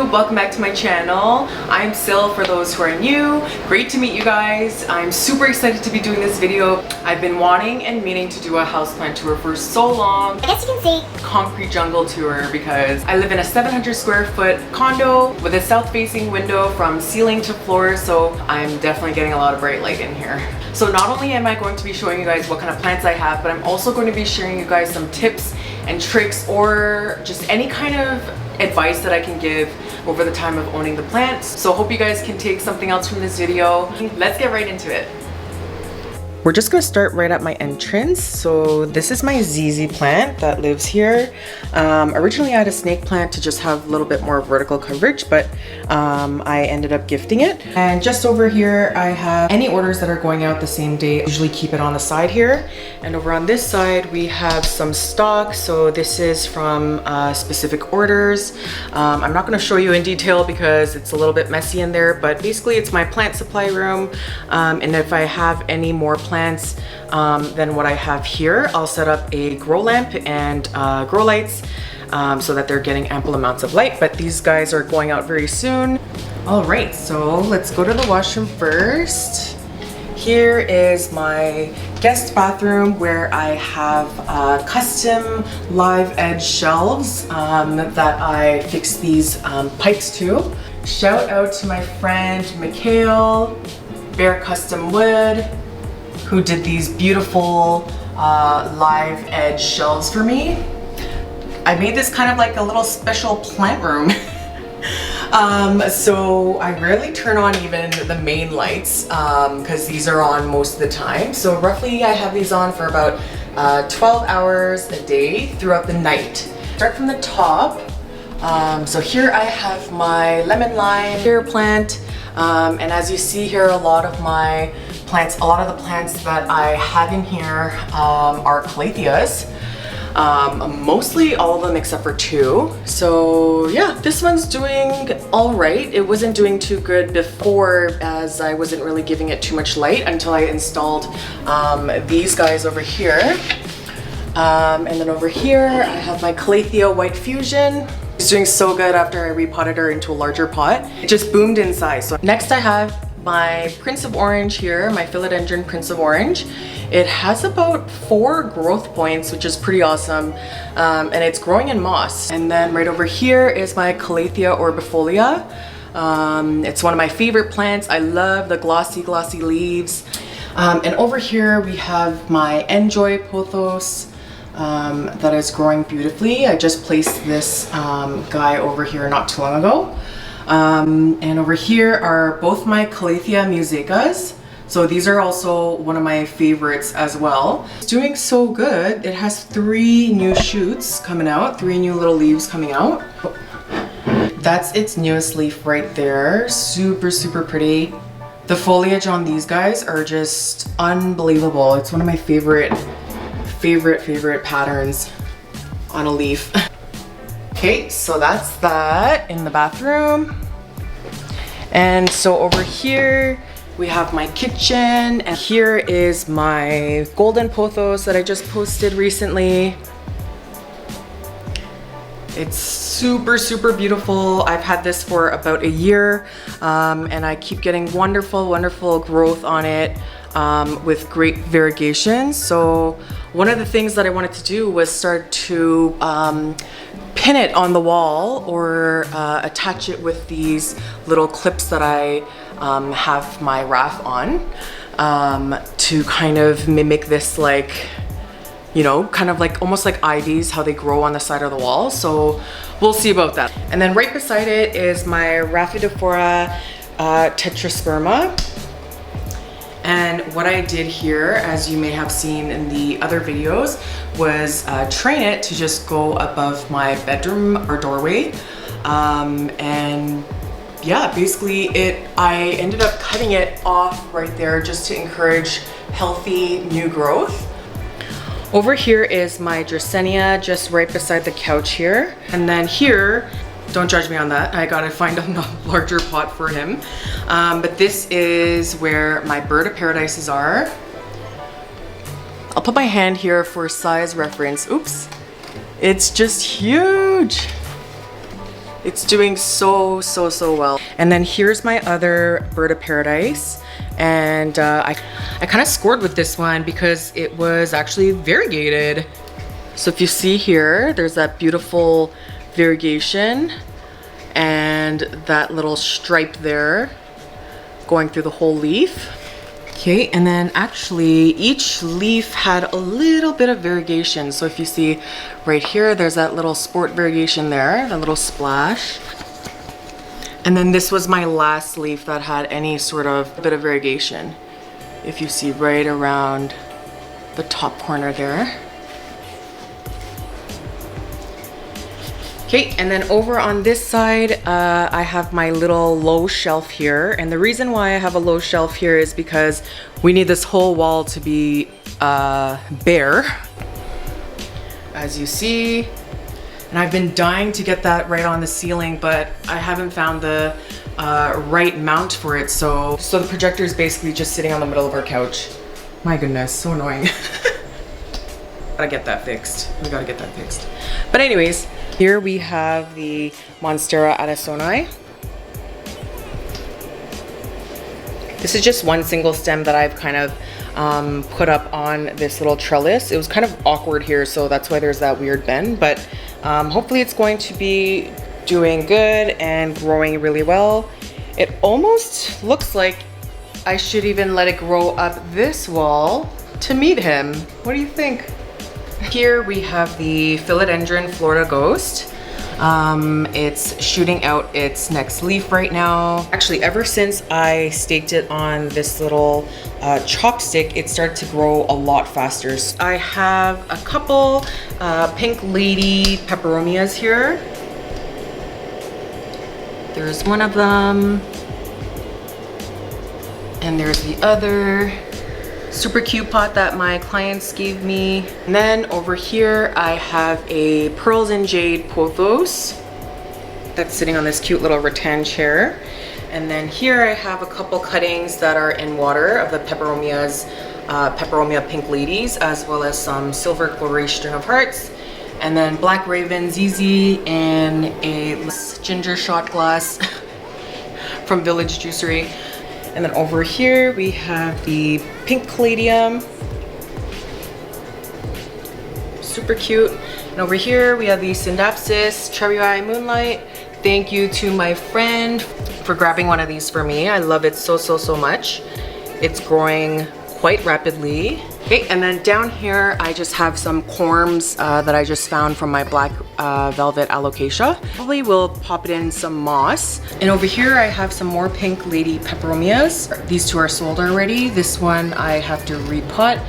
YouTube, welcome back to my channel. I'm Sil for those who are new. Great to meet you guys. I'm super excited to be doing this video. I've been wanting and meaning to do a houseplant tour for so long. I guess you can say Concrete Jungle Tour because I live in a 700 square foot condo with a south facing window from ceiling to floor, so I'm definitely getting a lot of bright light in here. So not only am I going to be showing you guys what kind of plants I have, but I'm also going to be sharing you guys some tips and tricks or just any kind of advice that I can give over the time of owning the plants. So hope you guys can take something else from this video. Let's get right into it. We're just gonna start right at my entrance. So this is my ZZ plant that lives here. Originally I had a snake plant to just have a little bit more vertical coverage, but I ended up gifting it. And just over here I have any orders that are going out the same day. I usually keep it on the side here. And over on this side we have some stock. So this is from specific orders. I'm not gonna show you in detail because it's a little bit messy in there, but basically it's my plant supply room. And if I have any more plants than what I have here, I'll set up a grow lamp and grow lights so that they're getting ample amounts of light, but these guys are going out very soon. All right, so let's go to the washroom first. Here is my guest bathroom where I have custom live edge shelves that I fix these pipes to. Shout out to my friend Mikhail, Bear Custom Wood, who did these beautiful live edge shelves for me. I made this kind of like a little special plant room. So I rarely turn on even the main lights because these are on most of the time. So roughly I have these on for about 12 hours a day throughout the night. Start from the top. So here I have my lemon lime beer plant. And as you see here, a lot of the plants that I have in here are Calatheas. Mostly all of them except for two. So yeah, this one's doing all right. It wasn't doing too good before as I wasn't really giving it too much light until I installed these guys over here. And then over here, I have my Calathea White Fusion. It's doing so good after I repotted her into a larger pot. It just boomed in size. So next I have my Prince of Orange here, my Philodendron Prince of Orange. It has about 4 growth points, which is pretty awesome. And it's growing in moss. And then right over here is my Calathea Orbifolia. It's one of my favorite plants. I love the glossy leaves. And over here we have my Enjoy Pothos. That is growing beautifully. I just placed this guy over here not too long ago. And over here are both my Calathea musicas. So these are also one of my favorites as well. It's doing so good. It has 3 new shoots coming out, 3 new little leaves coming out. That's its newest leaf right there. Super, super pretty. The foliage on these guys are just unbelievable. It's one of my favorite patterns on a leaf. Okay, so that's that in the bathroom. And so over here we have my kitchen, and here is my golden pothos that I just posted recently. It's super, super beautiful. I've had this for about a year, and I keep getting wonderful growth on it with great variegation. So one of the things that I wanted to do was start to pin it on the wall or attach it with these little clips that I have my raft on to kind of mimic this, like, you know, kind of like almost like ivies, how they grow on the side of the wall. So we'll see about that. And then right beside it is my Rhaphidophora tetrasperma. And what I did here, as you may have seen in the other videos, was train it to just go above my bedroom or doorway. And yeah, basically I ended up cutting it off right there just to encourage healthy new growth. Over here is my Dracenia just right beside the couch here. And then here, don't judge me on that, I gotta find a larger pot for him. But this is where my bird of paradises are. I'll put my hand here for size reference. Oops. It's just huge. It's doing so well. And then here's my other bird of paradise. And I kind of scored with this one because it was actually variegated. So if you see here, there's that beautiful variegation and that little stripe there going through the whole leaf. Okay, and then actually each leaf had a little bit of variegation. So if you see right here, there's that little sport variegation there, that little splash. And then this was my last leaf that had any sort of bit of variegation. If you see right around the top corner there. Okay, and then over on this side, I have my little low shelf here. And the reason why I have a low shelf here is because we need this whole wall to be bare, as you see. And I've been dying to get that right on the ceiling, but I haven't found the right mount for it. So the projector is basically just sitting on the middle of our couch. My goodness, so annoying. Gotta get that fixed. We gotta get that fixed. But anyways, here we have the Monstera Arizonae. This is just one single stem that I've kind of put up on this little trellis. It was kind of awkward here, so that's why there's that weird bend, but hopefully it's going to be doing good and growing really well. It almost looks like I should even let it grow up this wall to meet him. What do you think? Here we have the Philodendron Florida Ghost. It's shooting out its next leaf right now. Actually, ever since I staked it on this little chopstick, it started to grow a lot faster. I have a couple pink lady peperomias here. There's one of them. And there's the other. Super cute pot that my clients gave me. And then over here I have a Pearls and Jade Pothos that's sitting on this cute little rattan chair. And then here I have a couple cuttings that are in water of the peperomias, Peperomia Pink Ladies, as well as some Silver Glory String of Hearts. And then Black Raven ZZ in a ginger shot glass from Village Juicery. And then over here we have the pink caladium, super cute. And over here we have the Syndapsis Cherry Eye Moonlight. Thank you to my friend for grabbing one of these for me. I love it so much. It's growing quite rapidly. Okay, and then down here I just have some corms that I just found from my black velvet alocasia. Probably will pop it in some moss. And over here I have some more pink lady peperomias. These two are sold already. This one I have to repot.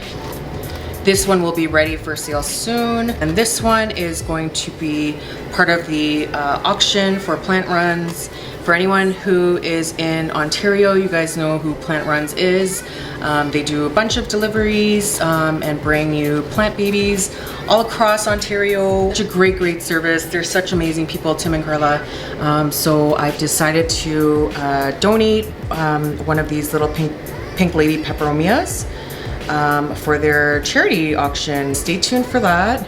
This one will be ready for sale soon. And this one is going to be part of the auction for plant runs. For anyone who is in Ontario, you guys know who Plant Runs is. They do a bunch of deliveries and bring you plant babies all across Ontario. Such a great service. They're such amazing people, Tim and Carla. So I've decided to donate one of these little pink lady peperomias for their charity auction. Stay tuned for that.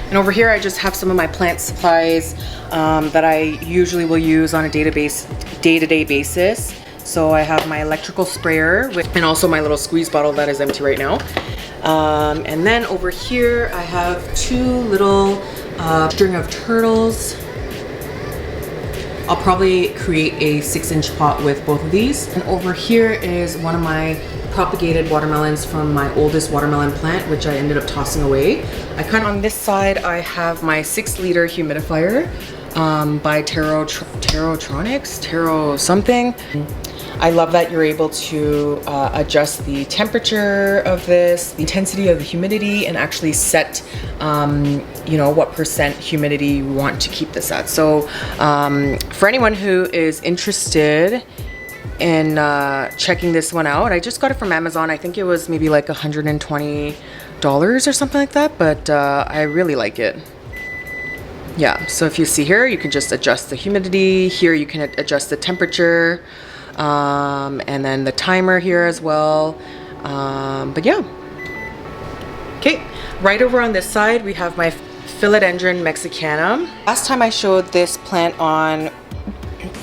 And over here I just have some of my plant supplies that I usually will use on a day-to-day basis. So I have my electrical sprayer and also my little squeeze bottle that is empty right now. And then over here I have two little string of turtles. I'll probably create a 6-inch pot with both of these. And over here is one of my propagated watermelons from my oldest watermelon plant, which I ended up tossing away. On this side, I have my 6-liter humidifier by Taro something. I love that you're able to adjust the temperature of this, the intensity of the humidity, and actually set, you know, what % humidity you want to keep this at. So for anyone who is interested in checking this one out, I just got it from Amazon. I think it was maybe like $120 or something like that, but I really like it. Yeah, so if you see here, you can just adjust the humidity. Here you can adjust the temperature. And then the timer here as well. But yeah. Okay, right over on this side we have my Philodendron Mexicanum. Last time I showed this plant on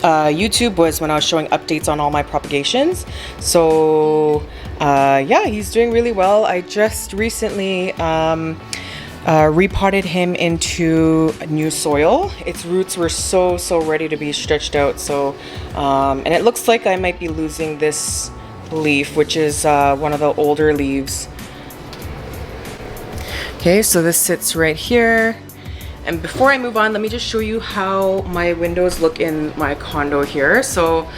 YouTube was when I was showing updates on all my propagations. So yeah, he's doing really well. I just recently repotted him into new soil. Its roots were so ready to be stretched out. So and it looks like I might be losing this leaf, which is one of the older leaves. Okay, so this sits right here. And before I move on, let me just show you how my windows look in my condo here. So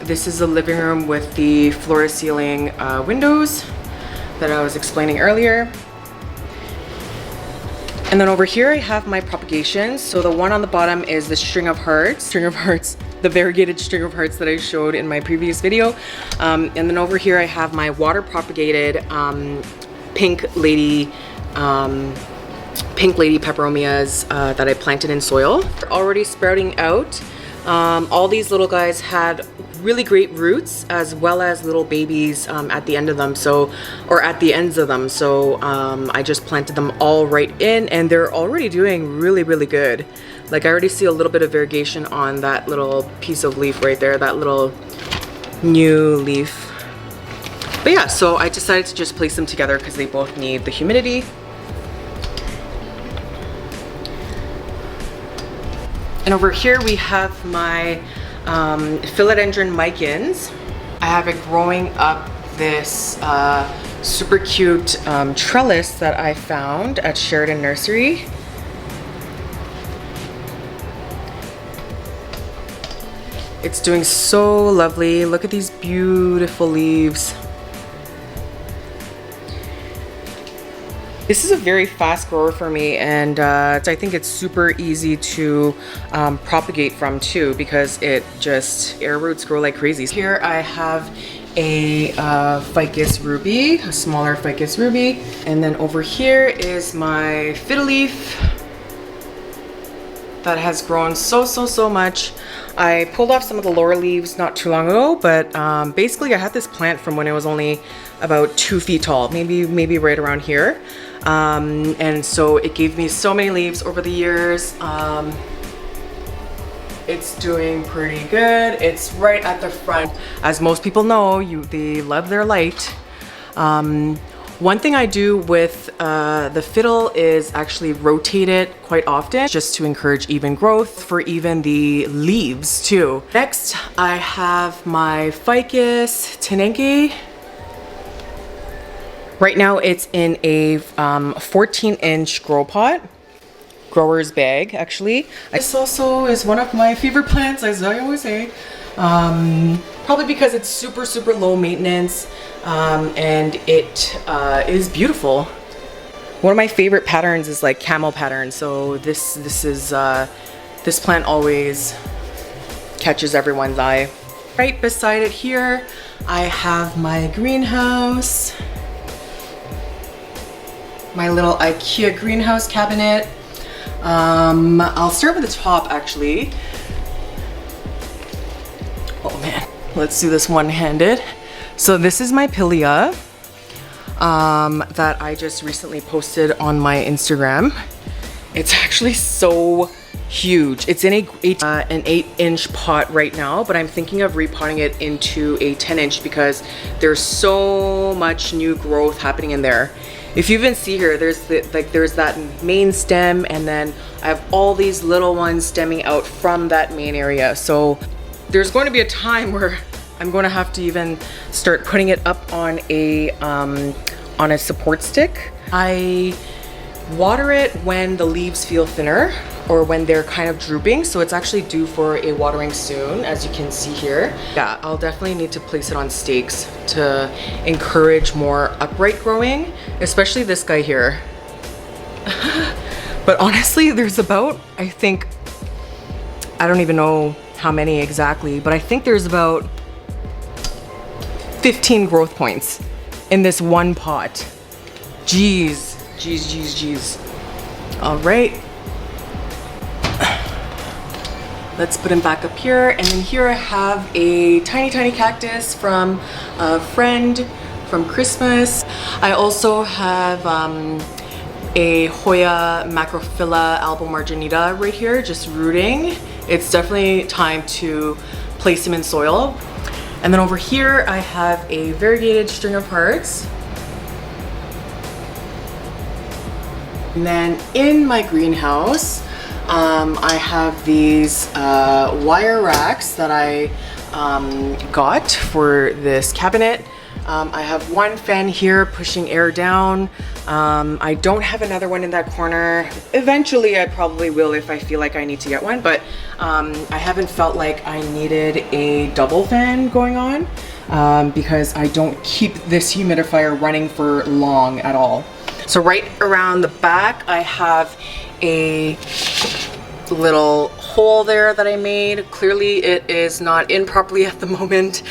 this is the living room with the floor-to-ceiling windows that I was explaining earlier. And then over here I have my propagations. So the one on the bottom is the string of hearts, the variegated string of hearts that I showed in my previous video. And then over here I have my water propagated pink lady peperomias that I planted in soil. They're already sprouting out. All these little guys had really great roots as well as little babies at the end of them, or at the ends of them. So I just planted them all right in, and they're already doing really good. Like I already see a little bit of variegation on that little piece of leaf right there, that little new leaf. But yeah, so I decided to just place them together because they both need the humidity. And over here we have my Philodendron micans. I have it growing up this super cute trellis that I found at Sheridan Nursery. It's doing so lovely. Look at these beautiful leaves. This is a very fast grower for me, and I think it's super easy to propagate from too, because air roots grow like crazy. Here I have a Ficus Ruby, a smaller Ficus Ruby, and then over here is my Fiddle Leaf that has grown so much. I pulled off some of the lower leaves not too long ago, but basically I had this plant from when it was only about 2 feet tall, maybe right around here. And so it gave me so many leaves over the years. It's doing pretty good. It's right at the front. As most people know, they love their light. One thing I do with the fiddle is actually rotate it quite often, just to encourage even growth for even the leaves too. Next, I have my Ficus Tanenki. Right now it's in a 14-inch grow pot, grower's bag actually. This also is one of my favorite plants, as I always say. Probably because it's super low maintenance, and it is beautiful. One of my favorite patterns is like camel pattern, so this plant always catches everyone's eye. Right beside it here, I have my greenhouse. My little Ikea greenhouse cabinet. I'll start with the top actually. Oh man, let's do this one-handed. So this is my Pilia that I just recently posted on my Instagram. It's actually so huge. It's in an 8-inch pot right now, but I'm thinking of repotting it into a 10-inch because there's so much new growth happening in there. If you even see here, there's that main stem, and then I have all these little ones stemming out from that main area. So there's going to be a time where I'm going to have to even start putting it up on a support stick. I water it when the leaves feel thinner or when they're kind of drooping, so it's actually due for a watering soon, as you can see here. Yeah, I'll definitely need to place it on stakes to encourage more upright growing, especially this guy here. But honestly, there's about, I don't even know how many exactly, but I think there's about 15 growth points in this one pot. Jeez. All right. Let's put him back up here. And then here I have a tiny cactus from a friend from Christmas. I also have a Hoya Macrophylla Alba Marginita right here, just rooting. It's definitely time to place him in soil. And then over here, I have a variegated string of hearts. And then in my greenhouse, I have these wire racks that I got for this cabinet. I have one fan here pushing air down. I don't have another one in that corner. Eventually I probably will if I feel like I need to get one, but I haven't felt like I needed a double fan going on because I don't keep this humidifier running for long at all. So right around the back, I have a little hole there that I made. Clearly it is not in properly at the moment,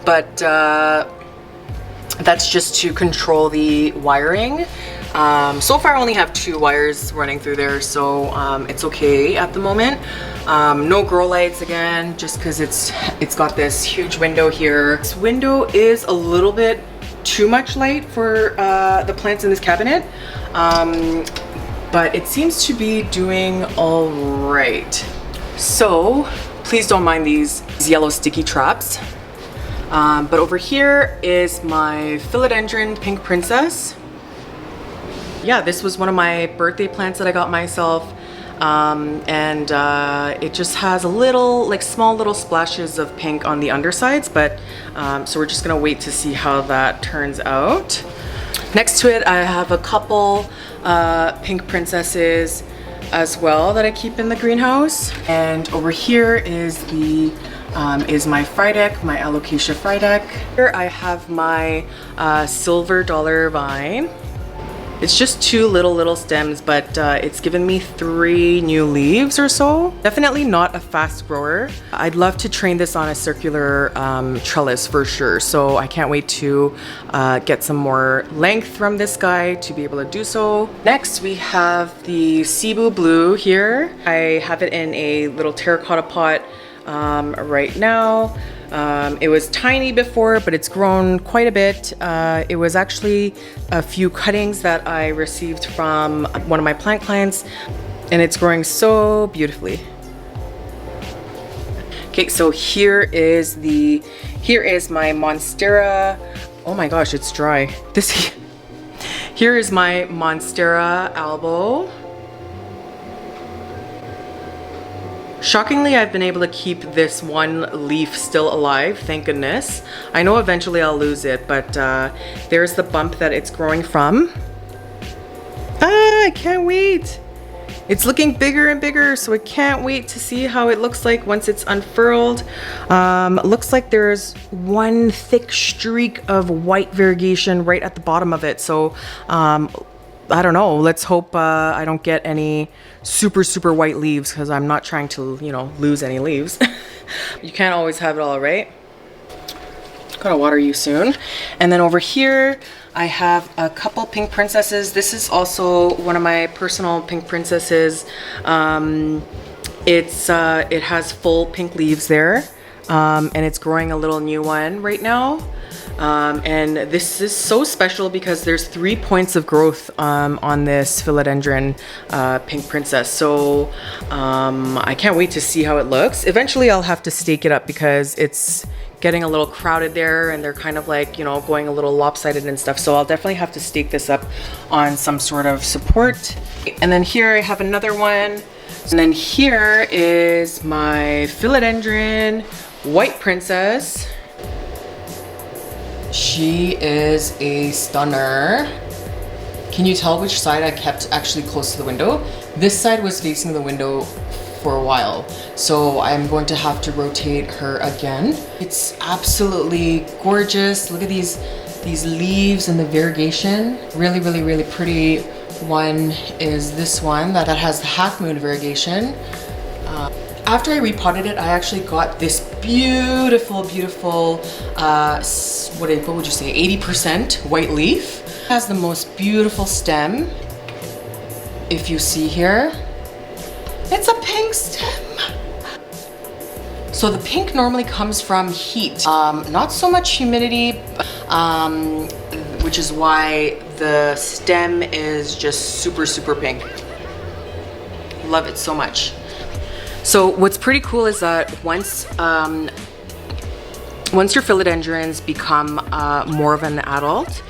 but that's just to control the wiring. So far I only have 2 wires running through there, so it's okay at the moment. No grow lights again, just because it's got this huge window here. This window is a little bit too much light for the plants in this cabinet, but it seems to be doing all right. So please don't mind these yellow sticky traps. But over here is my Philodendron Pink Princess. Yeah, this was one of my birthday plants that I got myself. And it just has a little, like small little splashes of pink on the undersides, but so we're just gonna wait to see how that turns out. Next to it, I have a couple pink princesses as well that I keep in the greenhouse. And over here is the my Frydek, my Alocasia Frydek. Here I have my silver dollar vine. It's just 2 little stems, but it's given me 3 new leaves or so. Definitely not a fast grower. I'd love to train this on a circular trellis for sure. So I can't wait to get some more length from this guy to be able to do so. Next, we have the Sibu Blue here. I have it in a little terracotta pot right now. It was tiny before, but it's grown quite a bit. It was actually a few cuttings that I received from one of my plant clients, and it's growing so beautifully. Okay, so here is my Monstera. Oh my gosh, it's dry. Here is my Monstera Elbow. Shockingly, I've been able to keep this one leaf still alive, thank goodness. I know eventually I'll lose it, but there's the bump that it's growing from. I can't wait. It's looking bigger and bigger, so I can't wait to see how it looks like once it's unfurled. Looks like there's one thick streak of white variegation right at the bottom of it, so I don't know. Let's hope I don't get any super white leaves, because I'm not trying to, you know, lose any leaves. You can't always have it all, right? Gotta water you soon. And then over here, I have a couple pink princesses. This is also one of my personal pink princesses. It has full pink leaves there, and it's growing a little new one right now. And this is so special because there's 3 points of growth on this Philodendron pink princess. So I can't wait to see how it looks. Eventually I'll have to stake it up because it's getting a little crowded there, and they're kind of like, you know, going a little lopsided and stuff. So I'll definitely have to stake this up on some sort of support. And then here I have another one. And then here is my Philodendron white princess. She is a stunner. Can you tell which side I kept actually close to the window? This side was facing the window for a while, so I'm going to have to rotate her again. It's absolutely gorgeous. Look at these leaves and the variegation. Really pretty one is this one that has the half moon variegation. After I repotted it, I actually got this beautiful, what would you say, 80% white leaf. It has the most beautiful stem. If you see here, it's a pink stem. So the pink normally comes from heat, not so much humidity, which is why the stem is just super, super pink. Love it so much. So what's pretty cool is that once your philodendrons become more of an adult,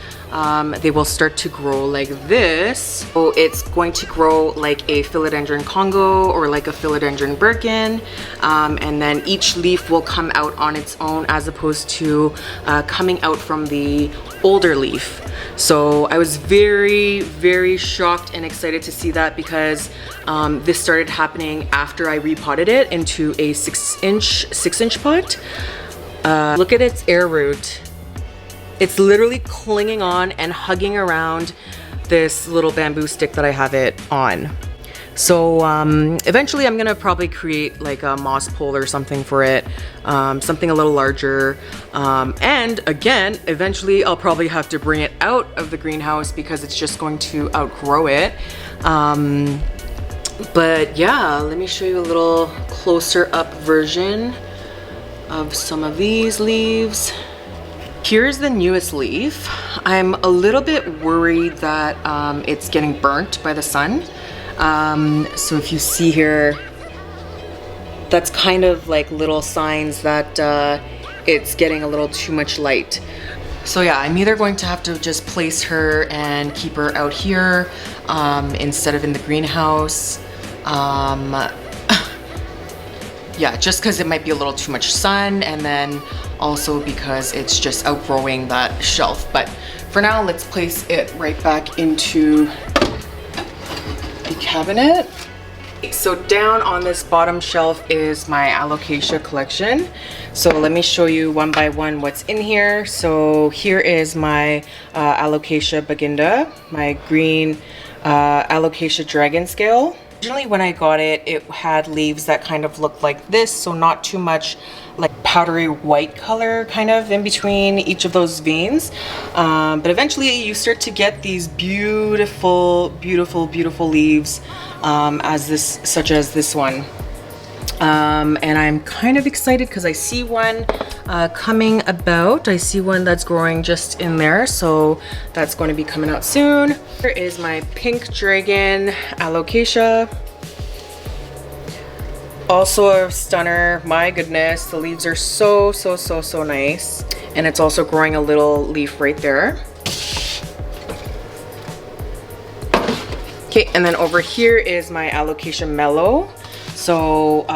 they will start to grow like this. So it's going to grow like a Philodendron Congo or like a Philodendron Birkin, and then each leaf will come out on its own as opposed to coming out from the older leaf. So I was very, very shocked and excited to see that, because this started happening after I repotted it into a 6-inch pot. Look at its air root. It's literally clinging on and hugging around this little bamboo stick that I have it on. So eventually I'm gonna probably create like a moss pole or something for it, something a little larger. And again, eventually I'll probably have to bring it out of the greenhouse because it's just going to outgrow it. But yeah, let me show you a little closer up version of some of these leaves. Here's the newest leaf. I'm a little bit worried that it's getting burnt by the sun. So if you see here, that's kind of like little signs that it's getting a little too much light. So yeah, I'm either going to have to just place her and keep her out here instead of in the greenhouse. Yeah, just because it might be a little too much sun, and then also because it's just outgrowing that shelf. But for now, let's place it right back into the cabinet. So down on this bottom shelf is my Alocasia collection. So let me show you one by one what's in here. So here is my Alocasia baginda, my green Alocasia dragon scale. Originally when I got it, it had leaves that kind of looked like this, so not too much like powdery white color kind of in between each of those veins. But eventually you start to get these beautiful, beautiful, beautiful leaves such as this one. And I'm kind of excited because I see one coming about. I see one that's growing just in there, so that's going to be coming out soon. Here is my pink dragon Alocasia. Also a stunner. My goodness, the leaves are so, so, so, so nice. And it's also growing a little leaf right there. Okay, and then over here is my Alocasia mellow. So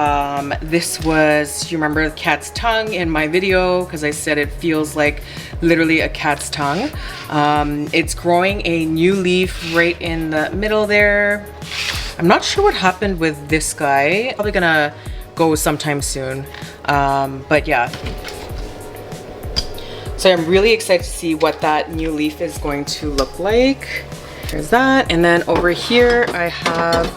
this was, you remember the cat's tongue in my video, because I said it feels like literally a cat's tongue. It's growing a new leaf right in the middle there. I'm not sure what happened with this guy. Probably gonna go sometime soon. But yeah. So I'm really excited to see what that new leaf is going to look like. There's that. And then over here I have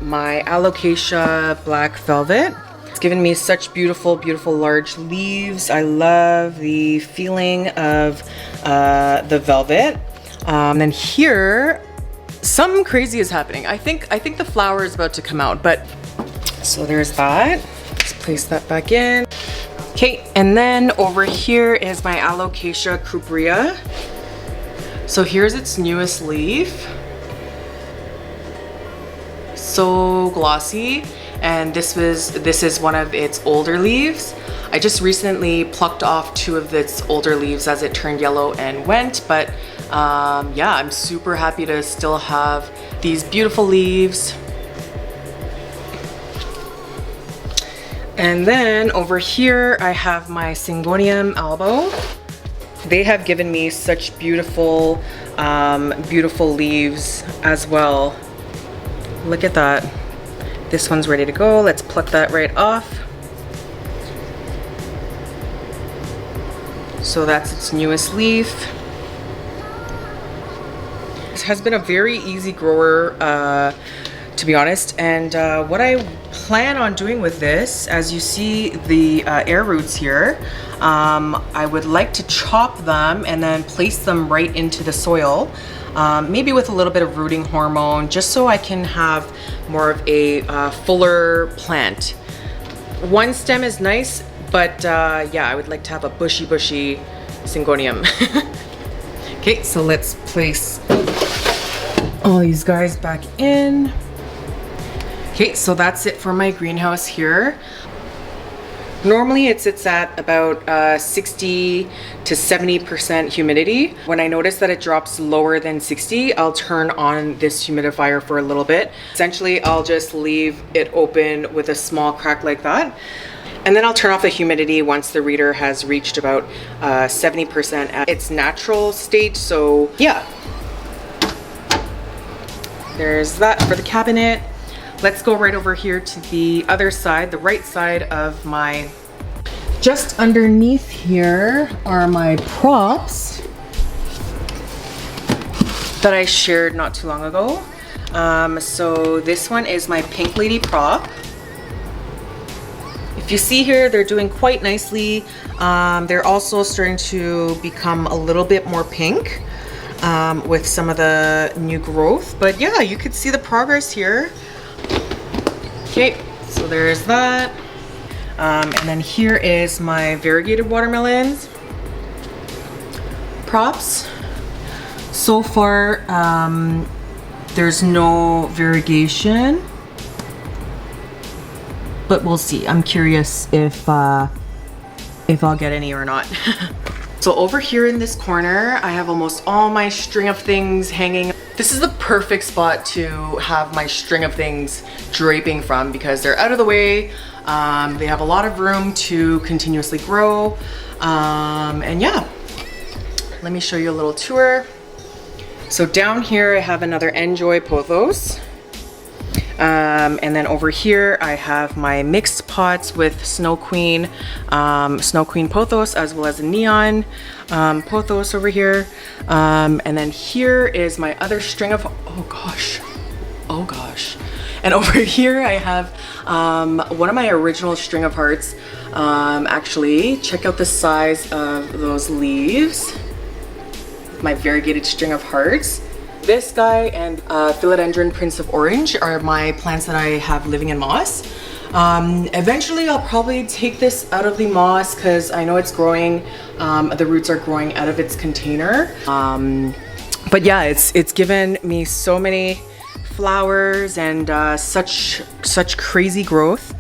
my Alocasia black velvet. It's given me such beautiful, beautiful large leaves. I love the feeling of the velvet. And then here, something crazy is happening. I think the flower is about to come out, but so there's that. Let's place that back in. Okay, and then over here is my Alocasia crouperia. So here's its newest leaf. So glossy, and this is one of its older leaves. I just recently plucked off 2 of its older leaves as it turned yellow and went, but yeah, I'm super happy to still have these beautiful leaves. And then over here I have my Syngonium Elbow. They have given me such beautiful beautiful leaves as well. Look at that. This one's ready to go. Let's pluck that right off. So that's its newest leaf. This has been a very easy grower, to be honest. And what I plan on doing with this, as you see the air roots here, I would like to chop them and then place them right into the soil. Maybe with a little bit of rooting hormone, just so I can have more of a fuller plant. One stem is nice, but yeah, I would like to have a bushy Syngonium. Okay, so let's place all these guys back in. Okay, so that's it for my greenhouse here. Normally it sits at about 60 to 70% humidity. When I notice that it drops lower than 60, I'll turn on this humidifier for a little bit. Essentially, I'll just leave it open with a small crack like that. And then I'll turn off the humidity once the reader has reached about 70% at its natural state. So yeah, there's that for the cabinet. Let's go right over here to the other side, the right side of my... Just underneath here are my props that I shared not too long ago. So this one is my Pink Lady prop. If you see here, they're doing quite nicely. They're also starting to become a little bit more pink with some of the new growth. But yeah, you could see the progress here. Okay, so there's that. And then here is my variegated watermelons props. So far, there's no variegation, but we'll see. I'm curious if I'll get any or not. So over here in this corner, I have almost all my string of things hanging. This is the perfect spot to have my string of things draping from because they're out of the way. They have a lot of room to continuously grow. And yeah, let me show you a little tour. So down here, I have another Enjoy Pothos. And then over here, I have my mixed pots with Snow Queen Pothos, as well as a Neon Pothos over here. And then here is my other string of, oh gosh. And over here, I have one of my original string of hearts. Actually, check out the size of those leaves. My variegated string of hearts. This guy and Philodendron Prince of Orange are my plants that I have living in moss. Eventually I'll probably take this out of the moss because I know it's growing, the roots are growing out of its container. But yeah, it's given me so many flowers and such crazy growth.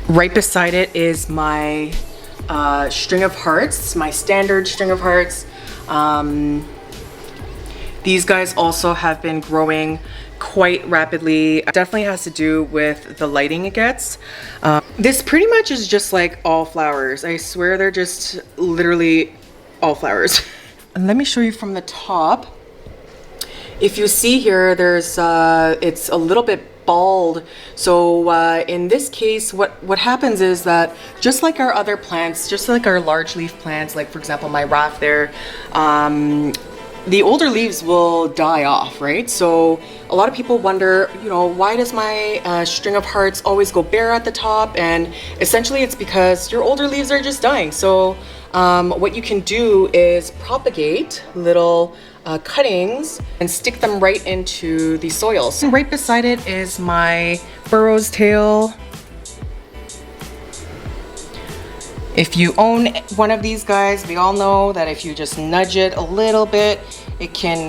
Right beside it is my string of hearts, my standard string of hearts. These guys also have been growing quite rapidly. It definitely has to do with the lighting it gets. This pretty much is just like all flowers. I swear they're just literally all flowers. And let me show you from the top. If you see here, there's it's a little bit bald. So in this case, what happens is that just like our other plants, just like our large leaf plants, like for example my raft there, the older leaves will die off, right? So a lot of people wonder, you know, why does my string of hearts always go bare at the top? And essentially it's because your older leaves are just dying. So what you can do is propagate little cuttings and stick them right into the soil. So right beside it is my burro's tail. If you own one of these guys, we all know that if you just nudge it a little bit, it can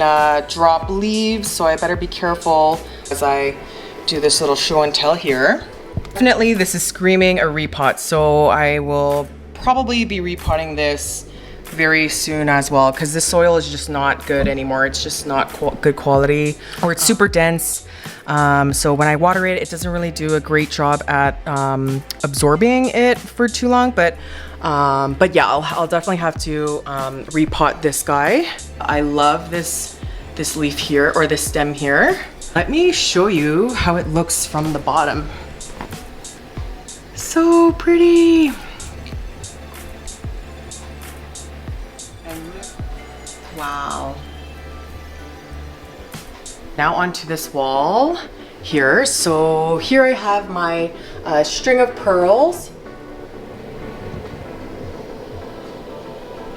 drop leaves. So I better be careful as I do this little show and tell here. Definitely this is screaming a repot. So I will probably be repotting this very soon as well because the soil is just not good anymore. It's just not good quality, or it's super dense. So when I water it, it doesn't really do a great job at absorbing it for too long. But yeah, I'll definitely have to repot this guy. I love this leaf here, or this stem here. Let me show you how it looks from the bottom. So pretty. Wow. Now onto this wall here. So here I have my string of pearls.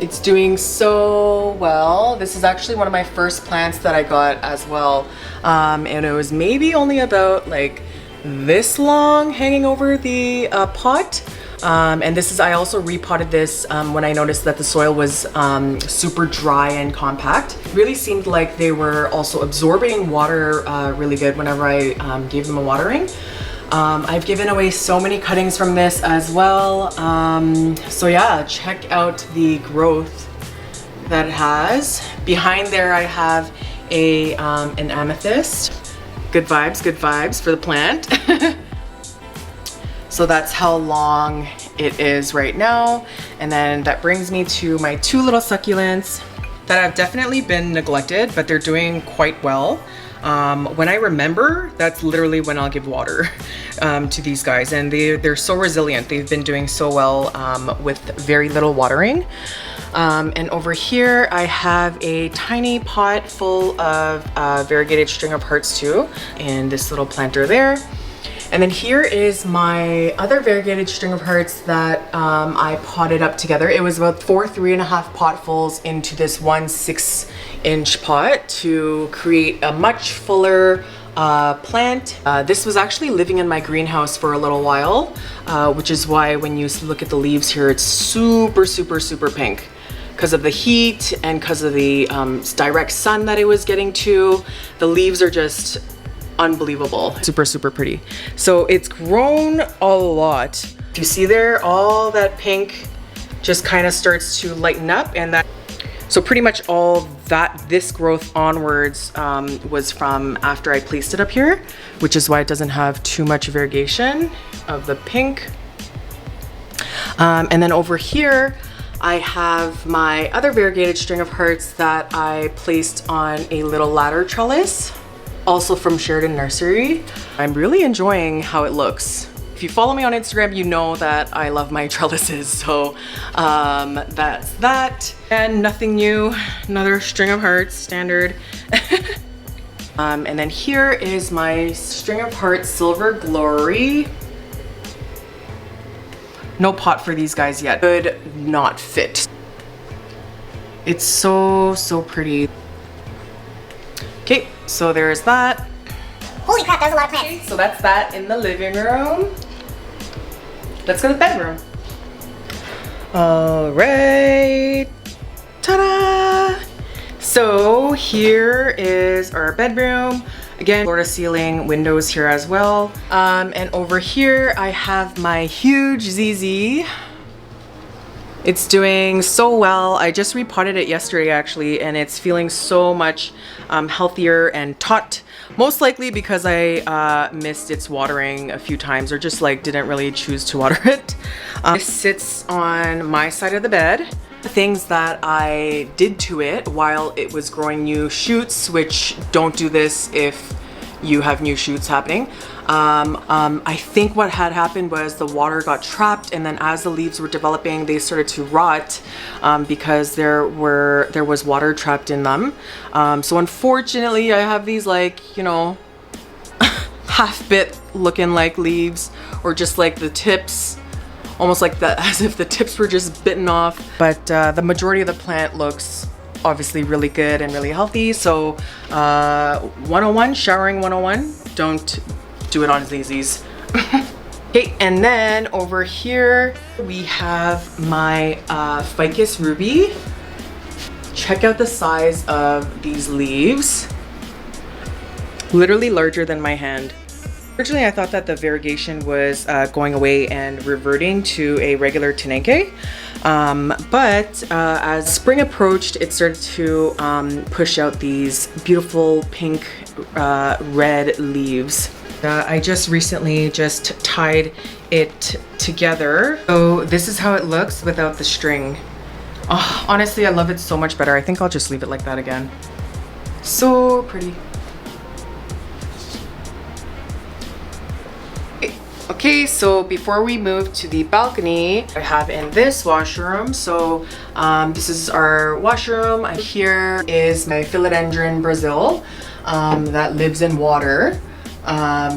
It's doing so well. This is actually one of my first plants that I got as well. And it was maybe only about like this long hanging over the pot. And this is, I also repotted this when I noticed that the soil was super dry and compact. It really seemed like they were also absorbing water really good whenever I gave them a watering. I've given away so many cuttings from this as well. So yeah, check out the growth that it has. Behind there I have an amethyst. Good vibes for the plant. So that's how long it is right now. And then that brings me to my two little succulents that have definitely been neglected, but they're doing quite well. When I remember, that's literally when I'll give water to these guys, and they're so resilient. They've been doing so well with very little watering. And over here I have a tiny pot full of variegated string of hearts too, in this little planter there. And then here is my other variegated string of hearts that I potted up together. It was about 4 3.5 potfuls into this 1 6-inch pot to create a much fuller plant. This was actually living in my greenhouse for a little while, which is why when you look at the leaves here, it's super pink because of the heat and because of the direct sun that it was getting to. The leaves are just unbelievable, super pretty. So it's grown a lot. You see there, all that pink just kind of starts to lighten up, and that, so pretty much all that, this growth onwards was from after I placed it up here, which is why it doesn't have too much variegation of the pink. And then over here I have my other variegated string of hearts that I placed on a little ladder trellis, also from Sheridan Nursery. I'm really enjoying how it looks. If you follow me on Instagram, you know that I love my trellises, so that's that. And nothing new, another string of hearts, standard. And then here is my string of hearts Silver Glory. No pot for these guys yet. Could not fit. It's so pretty. Okay, so there's that. Holy crap, that was a lot of plants. Okay, so that's that in the living room. Let's go to the bedroom. All right, ta-da! So here is our bedroom. Again, floor to ceiling windows here as well. And over here I have my huge ZZ. It's doing so well. I just repotted it yesterday actually, and it's feeling so much healthier and taut. Most likely because I missed its watering a few times, or just like didn't really choose to water it. It sits on my side of the bed. The things that I did to it while it was growing new shoots, which don't do this if you have new shoots happening. I think what had happened was the water got trapped, and then as the leaves were developing, they started to rot because there was water trapped in them. So unfortunately, I have these, like, you know, half-bit looking like leaves, or just like the tips, almost like as if the tips were just bitten off. But the majority of the plant looks obviously really good and really healthy. So 101, showering 101, don't do it on ZZs. Okay, and then over here we have my Ficus Ruby. Check out the size of these leaves. Literally larger than my hand. Originally I thought that the variegation was going away and reverting to a regular Tanenki. But as spring approached, it started to push out these beautiful pink red leaves. I just recently just tied it together. So this is how it looks without the string. Oh, honestly, I love it so much better. I think I'll just leave it like that again. So pretty. Okay, so before we move to the balcony, I have in this washroom. So this is our washroom. Here is my Philodendron Brazil that lives in water.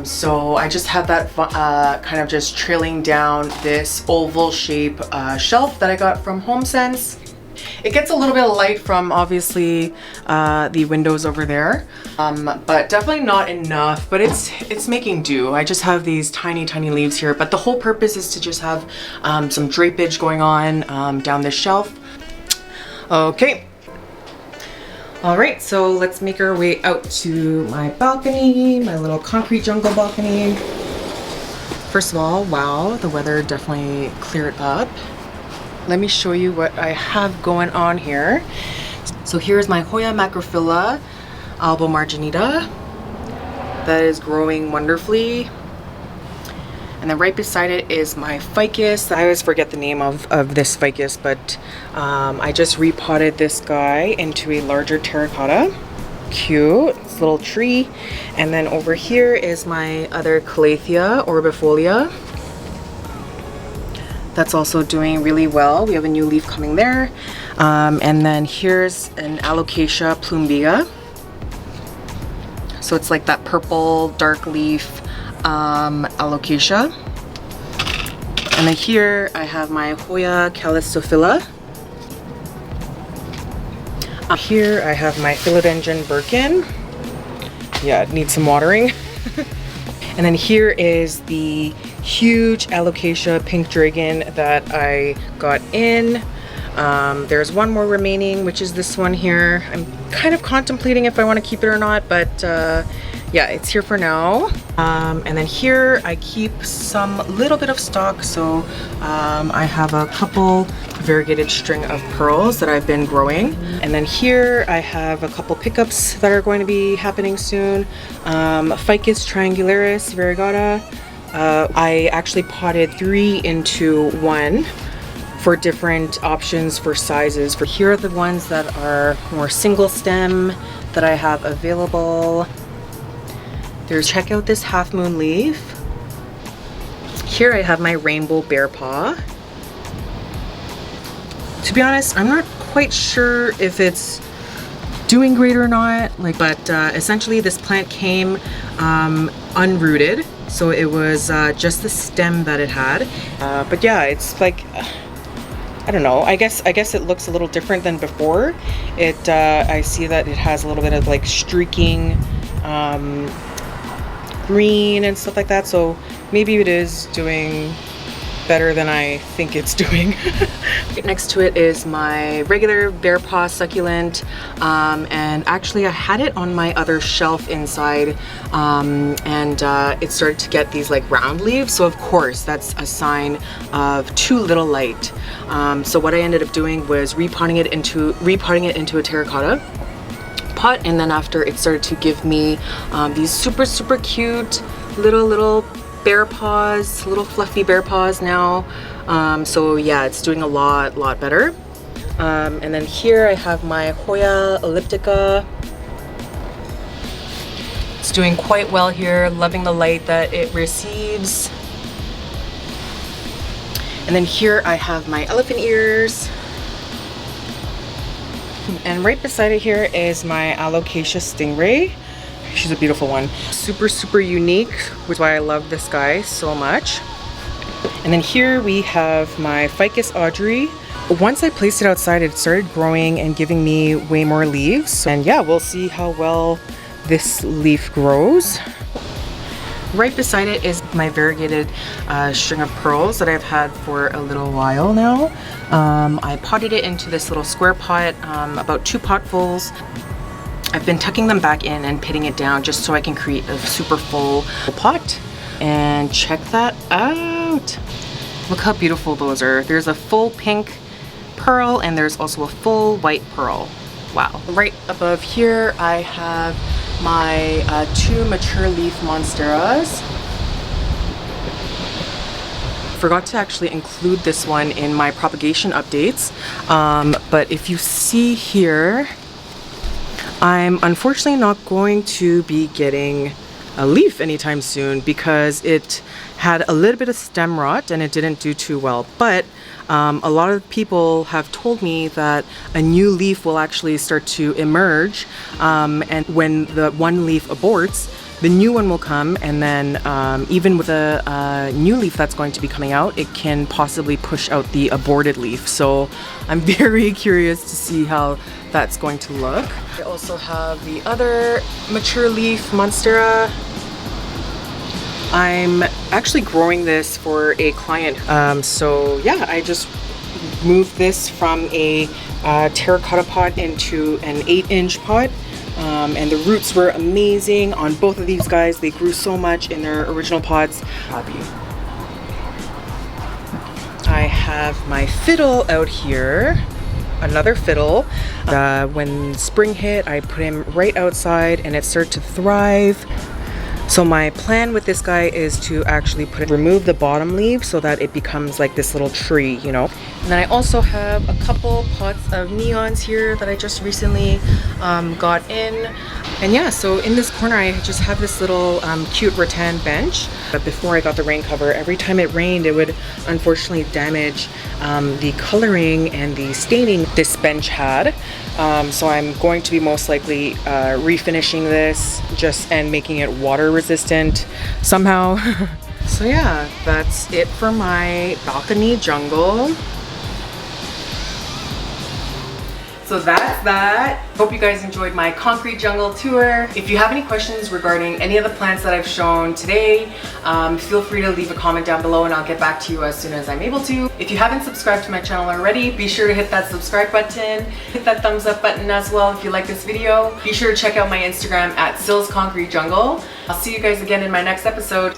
So I just have that kind of just trailing down this oval shape shelf that I got from HomeSense. It gets a little bit of light from obviously the windows over there, but definitely not enough, but it's making do. I just have these tiny leaves here, but the whole purpose is to just have some drapage going on down this shelf. Okay. All right, so let's make our way out to my balcony, my little concrete jungle balcony. First of all, wow, the weather definitely cleared up. Let me show you what I have going on here. So here's my Hoya Macrophylla, Alba Marginita, that is growing wonderfully. And then right beside it is my ficus. I always forget the name of this ficus, but I just repotted this guy into a larger terracotta. Cute, it's a little tree. And then over here is my other Calathea Orbifolia. That's also doing really well. We have a new leaf coming there. And then here's an Alocasia Collection. So it's like that purple dark leaf Alocasia. And then here I have my Hoya Elliptica. Here I have my Philodendron Birkin. Yeah, it needs some watering. And then here is the huge Alocasia Pink Dragon that I got in. There's one more remaining, which is this one here. I'm kind of contemplating if I want to keep it or not, but yeah, it's here for now. And then here I keep some little bit of stock. So I have a couple variegated string of pearls that I've been growing. And then here I have a couple pickups that are going to be happening soon. Ficus Triangularis, Varagata. I actually potted 3 into 1 for different options for sizes. For here are the ones that are more single stem that I have available. Check out this half moon leaf. Here I have my rainbow bear paw. To be honest, I'm not quite sure if it's doing great or not, but essentially this plant came unrooted, so it was just the stem that it had. But yeah, it's like, I don't know, I guess it looks a little different than before. I see that it has a little bit of like streaking green and stuff like that, so maybe it is doing better than I think it's doing. Next to it is my regular Bearpaw Succulent, and actually I had it on my other shelf inside, and it started to get these like round leaves, so of course that's a sign of too little light. So what I ended up doing was repotting it into a terracotta pot, and then after it started to give me these super cute little bear paws, little fluffy bear paws now. So yeah, it's doing a lot better. And then here I have my Hoya Elliptica. It's doing quite well here, loving the light that it receives. And then here I have my elephant ears. And right beside it here is my Alocasia Stingray. She's a beautiful one. Super unique, which is why I love this guy so much. And then here we have my Ficus Audrey. Once I placed it outside, it started growing and giving me way more leaves. And yeah, we'll see how well this leaf grows. Right beside it is my variegated string of pearls that I've had for a little while now. I potted it into this little square pot, about 2 potfuls. I've been tucking them back in and pitting it down just so I can create a super full pot. And check that out. Look how beautiful those are. There's a full pink pearl and there's also a full white pearl. Wow. Right above here I have my 2 mature leaf monsteras. Forgot to actually include this one in my propagation updates, but if you see here, I'm unfortunately not going to be getting a leaf anytime soon because it had a little bit of stem rot and it didn't do too well. But a lot of people have told me that a new leaf will actually start to emerge, and when the one leaf aborts, the new one will come, and then even with a new leaf that's going to be coming out, it can possibly push out the aborted leaf. So I'm very curious to see how that's going to look. I also have the other mature leaf, Monstera. I'm actually growing this for a client. So yeah, I just moved this from a terracotta pot into an 8-inch pot. And the roots were amazing on both of these guys. They grew so much in their original pots. Happy. I have my fiddle out here. Another fiddle. When spring hit, I put him right outside and it started to thrive. So my plan with this guy is to actually remove the bottom leaf so that it becomes like this little tree, you know. And then I also have a couple pots of neons here that I just recently got in. And yeah, so in this corner I just have this little cute rattan bench. But before I got the rain cover, every time it rained it would unfortunately damage the coloring and the staining this bench had. So I'm going to be most likely refinishing this and making it water resistant somehow. So yeah, that's it for my balcony jungle. So that's that. Hope you guys enjoyed my concrete jungle tour. If you have any questions regarding any of the plants that I've shown today, feel free to leave a comment down below and I'll get back to you as soon as I'm able to. If you haven't subscribed to my channel already, be sure to hit that subscribe button. Hit that thumbs up button as well if you like this video. Be sure to check out my Instagram at Sills Concrete Jungle. I'll see you guys again in my next episode.